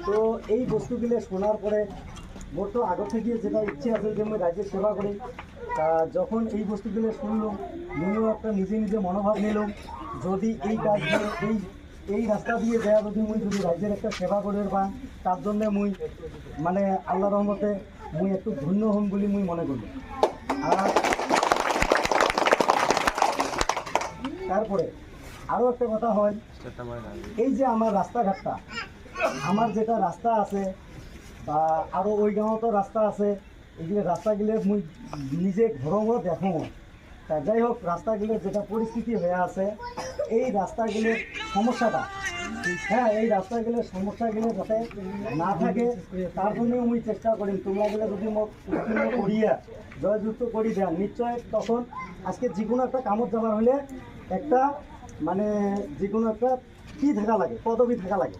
তো এই বস্তুগুলো শোনার পরে মোর তো আগর থেকে যেটা ইচ্ছে আছে যে আমি রাজ্যের সেবা করি। তা যখন এই বস্তুগুলো শুনলাম, মনেও একটা নিজে নিজে মনোভাব নিলাম, যদি এই কাজগুলো এই রাস্তা দিয়ে যায় যদি রাজ্যের একটা সেবা করে বা তার জন্যে মানে আল্লাহ রহমতে একটু ধন্য হম বলে মনে করি। আর তারপরে আরও একটা কথা হয়, এই যে আমার রাস্তাঘাটটা, আমার যেটা রাস্তা আছে বা আরও ওই গাঁও তো রাস্তা আছে, এইগুলো রাস্তাগুলো নিজে ঘরও দেখো। তা যাই হোক, রাস্তাগুলোর যেটা পরিস্থিতি হয়ে আছে, এই রাস্তাগুলোর সমস্যাটা, হ্যাঁ, এই রাস্তাগুলোর সমস্যাগুলো যাতে না থাকে তার জন্য চেষ্টা করি। তোমরা গেলে যদি উত্তীর্ণ করিয়া জয়যুক্ত করি দেন, নিশ্চয় তখন আজকে যে কোনো একটা কামত যাবার হলে একটা মানে যে কোনো একটা কী থাকা লাগে, পদবি থাকা লাগে।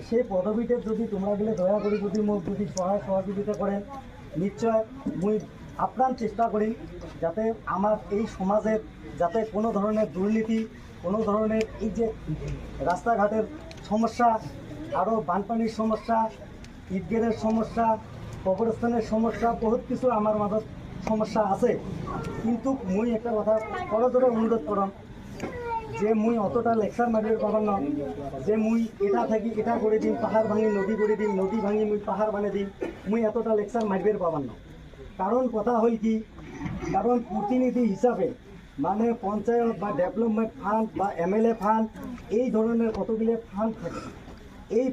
সেই পদবিতে যদি তোমরা গেলে দয়া করি যদি সহযোগিতা করেন, নিশ্চয় আপ্রাণ চেষ্টা করি যাতে আমার এই সমাজের যাতে কোনো ধরনের দুর্নীতি, কোনো ধরনের এই যে রাস্তাঘাটের সমস্যা, আরও বানপানির সমস্যা, ঈদগেরের সমস্যা, কবরস্থানের সমস্যা, বহুত কিছু আমার মাঝত সমস্যা আছে। কিন্তু একটা কথা করজোরে অনুরোধ করম যে অতটা লেকচার মারিয়ে পাবার না যে এটা থাকি এটা করে দিন, পাহাড় ভাঙি নদী করে দিন, নদী ভাঙি পাহাড় বানিয়ে দিন, এতটা লেকচার মারিয়ে পাবার না। কারণ কথা হল কি, কারণ প্রতিনিধি হিসাবে মানে পঞ্চায়েত বা ডেভেলপমেন্ট ফান্ড বা MLA ফান্ড এই ধরনের কতগুলো ফান্ড থাকে। এই